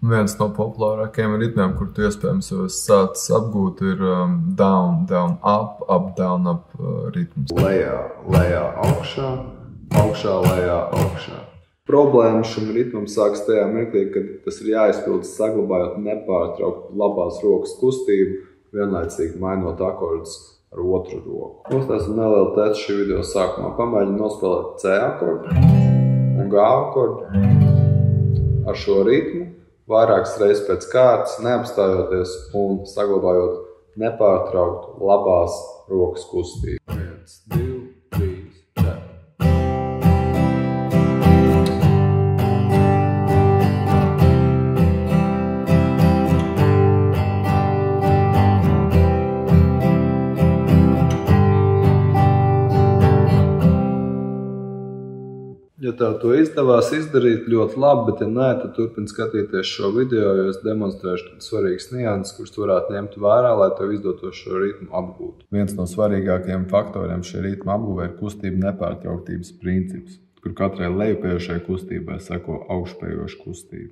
Viens no populārākajiem ritmiem, kur tu iespējams jau esi sācis apgūt, ir down, down, up, up, down, up ritms. Lejā, lejā, augšā, augšā, lejā, augšā. Problēma šim ritmam sākas tajā mirklī, kad tas ir jāizpild saglabājot nepārtraukt labās rokas kustību, vienlaicīgi mainot akordus ar otru roku. Uztaisim nelielu testu šī video sākumā. Pamēģinu nospēlēt C akordu un G akordu ar šo ritmu. Vairākas reizes pēc kārtas, neapstājoties un saglabājot nepārtrauktu labās rokas kustību. 1, 2, 3, 4. Ja tev to izdevās izdarīt, ļoti labi, bet ja nē, tad turpini skatīties šo video, jo es demonstrēšu tādas svarīgas nianses, kuras varētu ņemt vērā, lai tev izdotos šo ritmu apgūt. Viens no svarīgākajiem faktoriem šī ritma apgūvē ir kustība nepārtrauktības princips, kur katrai lejupējošai kustībai seko augšupejoša kustība.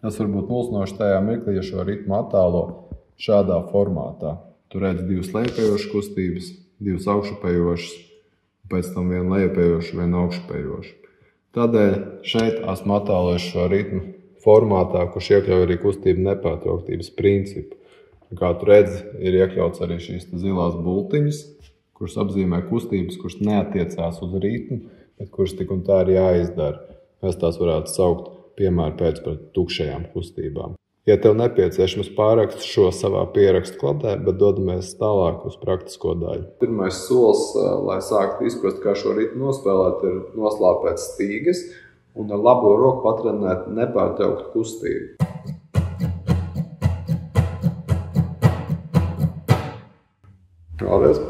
Tas var būt mulsinoši tajā mirklī, ja šo ritmu attālo šādā formātā. Tu redzi divas lejupējošas kustības, divas augšupejošas, pēc tam vienu lejupējošu, vienu augšupejošu. Tādēļ šeit esmu attālojis šo ritmu formātā, kurš iekļauj arī kustību nepārtrauktības principu. Kā tu redzi, ir iekļauts arī šīs zilās bultiņas, kuras apzīmē kustības, kuras neatiecās uz ritmu, bet kuras tik un tā ir jāizdara. Mēs tās varētu saukt piemēru pēc par tukšajām kustībām. Ja tev nepieciešams pārrakst šo savā pierakstu kladē, bet dodamies tālāk uz praktisko daļu. Pirmais solis, lai sāktu izprast, kā šo ritmu nospēlēt, ir noslāpēt stīgas un ar labo roku patrenēt nepārtrauktu kustību. Vēlreiz.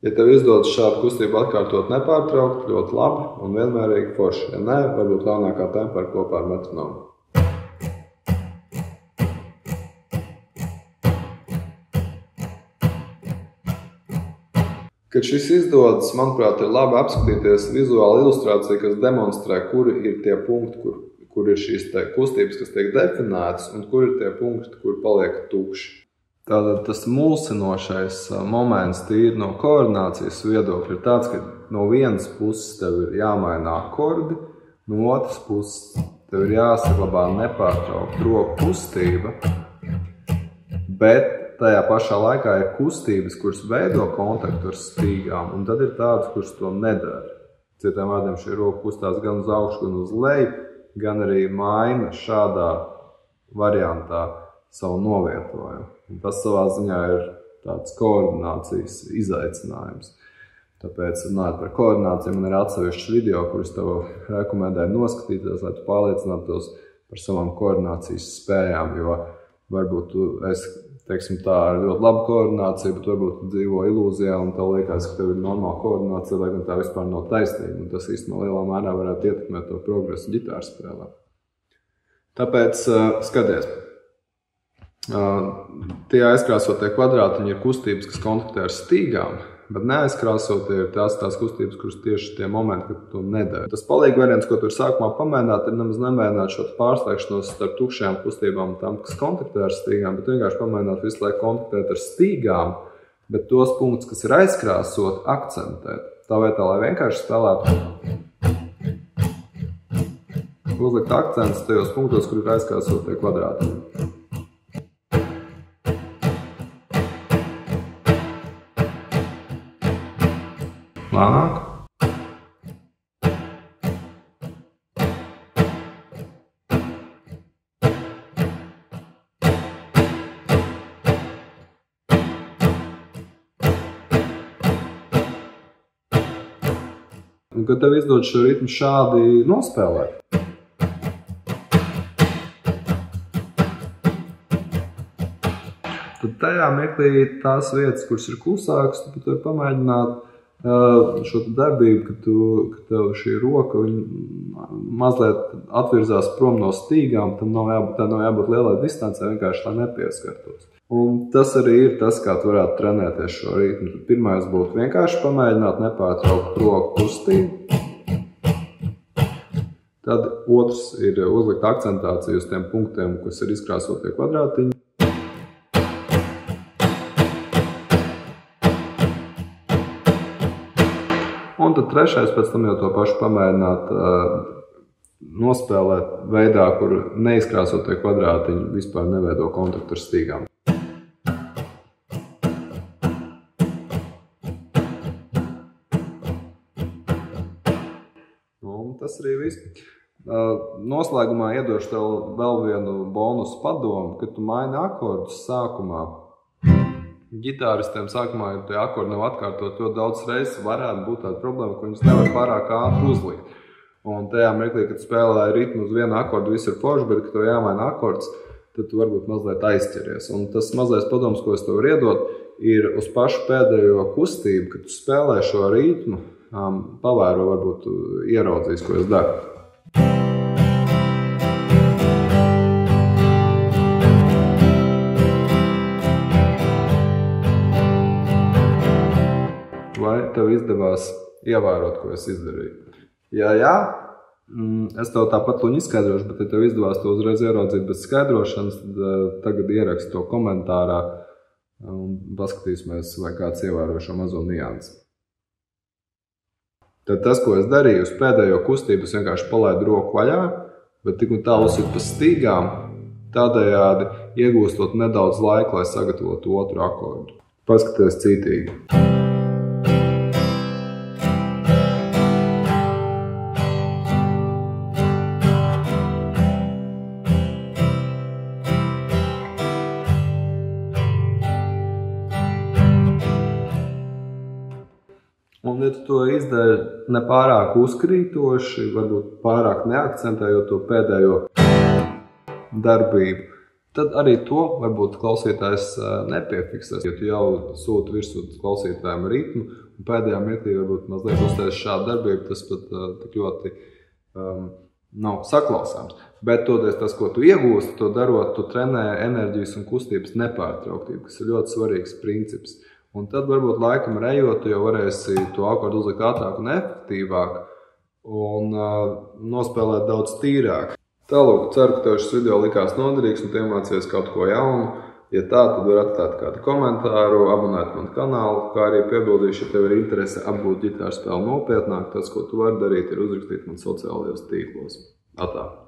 Ja tev izdodas šādu kustību atkārtot nepārtraukt, ļoti labi un vienmērīgi forši. Ja nē, varbūt lēnākā tempā kopā ar metronomu. Kad šis izdodas, manuprāt, ir labi apskatīties vizuālu ilustrāciju, kas demonstrē, kuri ir tie punkti, kur ir šīs kustības, kas tiek definētas, un kur ir tie punkti, kur paliek tukši. Tātad tas mulsinošais moments tīri no koordinācijas viedokļa ir tāds, ka no vienas puses tev ir jāmaina akordi, no otras puses tev ir jāsaglabā nepārtraukt roku kustība, bet tajā pašā laikā ir kustības, kuras veido kontaktu ar stīgām, un tad ir tādas, kuras to nedara. Citiem vārdiem šī roka kustās gan uz augšu, gan uz leju, gan arī maina šādā variantā savu novietojumu. Un tas savā ziņā ir tāds koordinācijas izaicinājums. Tāpēc, runājot par koordināciju, man ir atsevišķs video, kurus tev rekomendēju noskatīties, lai tu pārliecinātos par savām koordinācijas spējām, jo varbūt tu esi, teiksim tā, ar ļoti labu koordināciju, bet varbūt tu dzīvo ilūzijā un tev liekas, ka tev ir normāla koordinācija, lai gan tā vispār nav taisnība. Un tas īstenībā lielā mērā varētu ietekmēt to progresu ģitāras spēlē. Tāpēc skaties. Tie aizkrāsotie kvadrātiņi ir kustības, kas kontaktē ar stīgām, bet neaizkrāsotie ir tās kustības, kuras tieši tie momenti, kad to nedara. Tas palīgi variants, ko tu ir sākumā pamēģināt, ir nemaz nemēģināt šo pārslēgšanos starp tukšajām kustībām un tam, kas kontaktē ar stīgām, bet vienkārši pamēģināt visu laiku kontaktēt ar stīgām, bet tos punktus, kas ir aizkrāsot, akcentēt. Tā vietā, lai vienkārši spēlētu, uzlikt akcentus tajos punktos, kur ir aizkrāsotie kvadrātiņi. Lēnāk. Un, kad tev izdod šo ritmu šādi nospēlēt, tad tajā mirklī tās vietas, kuras ir klusākas, tu vari pamēģināt šo darbību, ka tev šī roka mazliet atvirzās prom no stīgām, tam nav jābūt lielai distancē, vienkārši lai nepieskartos. Un tas arī ir tas, kā tu varētu trenēties šo ritmu. Pirmais būtu vienkārši pamēģināt nepārtraukt roku kustību. Tad otrs ir uzlikt akcentāciju uz tiem punktiem, kas ir izkrāsotie kvadrātiņi. Un tad trešais pēc tam jau to pašu pamēģināt nospēlēt veidā, kur neizkrāsotie kvadrātiņi vispār neveido kontaktu ar stīgām. Un tas arī viss. Noslēgumā iedošu tev vēl vienu bonusu padomu, kad tu maini akordus sākumā. Ģitāristiem sākumā, ja tie akordi nav atkārtot ļoti daudz reizes, varētu būt tāda problēma, ka viņus nevar pārāk ātri uzlikt. Un tajā mirklī, kad spēlē ritmu uz vienu akordu, viss ir forši, bet, kad tev jāmaina akords, tad tu varbūt mazliet aizķeries. Un tas mazais padoms, ko es tev varu iedot, ir uz pašu pēdējo kustību, kad tu spēlē šo ritmu, pavēro, varbūt ieraudzīs, ko es daru. Vai tev izdevās ievērot, ko es izdarīju? Ja jā, es tev tāpat to izskaidrošu, bet ja tev izdevās to uzreiz ieraudzīt bez skaidrošanas, tad tagad ieraksti to komentārā un paskatīsimies, vai kāds ievēro šo mazo niansi. Tad tas, ko es darīju uz pēdējo kustību, es vienkārši palaidu roku vaļā, bet tik un tā uzsit pa stīgām, tādējādi iegūstot nedaudz laika, lai sagatavotu otru akordu. Paskaties cītīgi. Un, ja tu to izdari nepārāk uzkrītoši, varbūt pārāk neakcentējot to pēdējo darbību, tad arī to varbūt klausītājs nepiefiksēs. Ja tu jau sūti virsū klausītājiem ritmu, un pēdējā mirklī varbūt mazliet uztais šādu darbību, tas pat tik ļoti nav saklausāms. Bet toties tas, ko tu iegūsti, to darot, tu trenē enerģijas un kustības nepārtrauktību, kas ir ļoti svarīgs princips. Un tad varbūt laikam ejot, tu jau varēsi to akordu uzlikt ātrāk un efektīvāk un nospēlēt daudz tīrāk. Tālūk, ceru, ka tev šis video likās noderīgs un tu iemācījies kaut ko jaunu. Ja tā, tad var atstāt kādu komentāru, abonēt manu kanālu, kā arī piebildīšu, ja tev ir interese apgūt ģitāru spēli nopietnāk, tas, ko tu vari darīt, ir uzrakstīt man sociālajos tīklos. Atā!